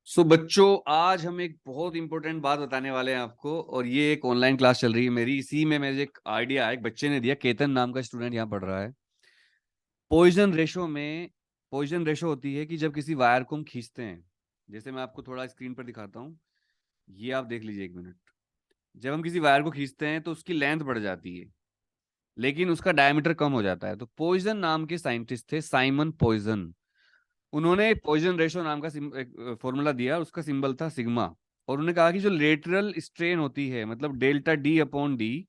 सो बच्चों, आज हम एक बहुत इंपॉर्टेंट बात बताने वाले हैं आपको। और ये एक ऑनलाइन क्लास चल रही है मेरी। इसी में मेरे एक आइडिया एक बच्चे ने दिया, केतन नाम का स्टूडेंट यहाँ पढ़ रहा है। पॉइजन रेशो होती है कि जब किसी वायर को हम खींचते हैं। जैसे मैं आपको थोड़ा स्क्रीन पर दिखाता हूँ, ये आप देख लीजिए 1 मिनट। जब हम किसी वायर को खींचते हैं तो उसकी लेंथ बढ़ जाती है, लेकिन उसका डायमीटर कम हो जाता है। तो पॉइजन नाम के साइंटिस्ट थे, साइमन पॉइजन। उन्होंने पॉइजन रेशो नाम का एक फॉर्मूला दिया, उसका सिंबल था सिग्मा। और उन्होंने कहा कि जो लेटरल स्ट्रेन होती है, मतलब डेल्टा डी अपॉन डी,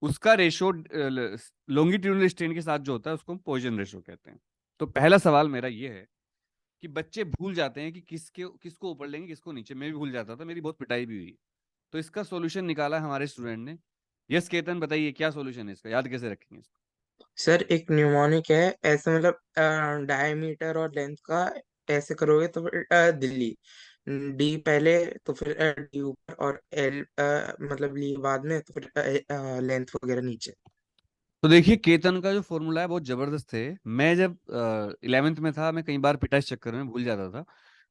उसका रेशो लॉन्गिट्यूडनल स्ट्रेन के साथ जो होता है उसको हम पॉइजन रेशो कहते हैं। तो पहला सवाल मेरा ये है कि बच्चे भूल जाते हैं कि किसको ऊपर लेंगे किसको नीचे। मैं भी भूल जाता था, मेरी बहुत पिटाई भी हुई। तो इसका सॉल्यूशन निकाला हमारे स्टूडेंट ने। यस केतन, बताइए क्या सॉल्यूशन है इसका, याद कैसे रखेंगे इसको? सर एक न्यूमोनिक है। ऐसे मतलब डायमीटर और लेंथ का ऐसे करोगे तो फिर दिल्ली डी पहले, तो फिर डी ऊपर और एल मतलब ली बाद में, तो फिर लेंथ वगैरह नीचे। तो देखिए, केतन का जो फॉर्मूला है बहुत जबरदस्त है। मैं जब 11th में था, मैं कई बार पिटा इस चक्कर में भूल जाता था।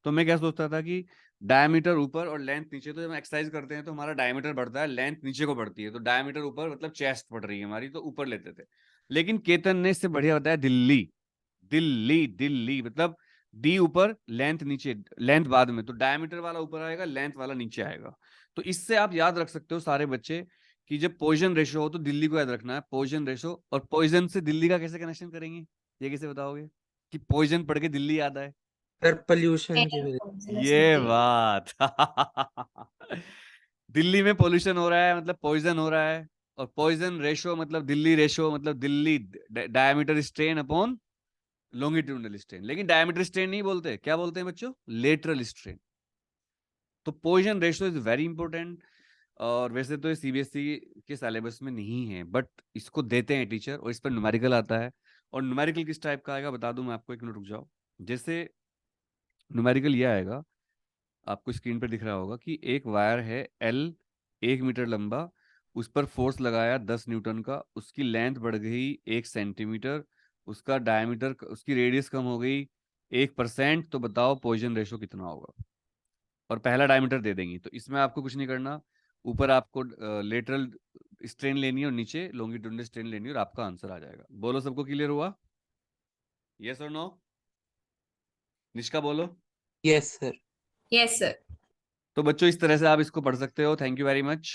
तो मैं क्या सोचता था कि डायमीटर ऊपर और लेंथ नीचे। तो जब हम एक्सरसाइज करते हैं तो हमारा डायमीटर बढ़ता है, लेंथ नीचे को बढ़ती है। तो डायमीटर ऊपर मतलब चेस्ट बढ़ रही है हमारी, तो ऊपर लेते थे। लेकिन केतन ने इससे बढ़िया बताया, दिल्ली दिल्ली दिल्ली, मतलब डी ऊपर लेंथ नीचे, लेंथ बाद में। तो डायमीटर वाला ऊपर आएगा, लेंथ वाला नीचे आएगा। तो इससे आप याद रख सकते हो सारे बच्चे कि जब पॉइजन रेशो हो तो दिल्ली को याद रखना है, पॉइजन रेशो। और पॉइजन से दिल्ली का कैसे कनेक्शन करेंगे, ये कैसे बताओगे कि पॉइजन पढ़ के दिल्ली याद आए? सर पोल्यूशन की एयर वजह। पॉइजनस ये होती है। बात दिल्ली में पोल्यूशन हो रहा है मतलब पॉइजन हो रहा है। और पॉइजन रेशो मतलब दिल्ली रेशो, मतलब दिल्ली diameter strain upon longitudinal strain. लेकिन डायमीटर स्ट्रेन नहीं बोलते, क्या बोलते हैं बच्चों? Lateral strain. तो Poisson ratio is very important. और वैसे तो ये सीबीएसई के सिलेबस में नहीं है, बट इसको देते हैं टीचर, और इस पर न्यूमेरिकल आता है। और न्यूमेरिकल किस टाइप का आएगा बता दूं मैं आपको, 1 मिनट रुक जाओ। जैसे न्यूमेरिकल ये आएगा, आपको स्क्रीन पर दिख रहा होगा कि एक वायर है एल, 1 मीटर लंबा। उस पर फोर्स लगाया 10 न्यूटन का, उसकी लेंथ बढ़ गई 1 सेंटीमीटर। उसका डायमीटर, उसकी रेडियस कम हो गई 1%। तो बताओ पॉइजन रेशो कितना होगा? और पहला डायमीटर दे देंगी। तो इसमें आपको कुछ नहीं करना, ऊपर आपको लेटरल स्ट्रेन लेनी है और नीचे लॉन्गिट्यूडनल स्ट्रेन लेनी है, और आपका आंसर आ जाएगा। बोलो, सबको क्लियर हुआ? यस और नो? निष्का बोलो। Yes sir. Yes sir. तो बच्चों, इस तरह से आप इसको पढ़ सकते हो। Thank you very much.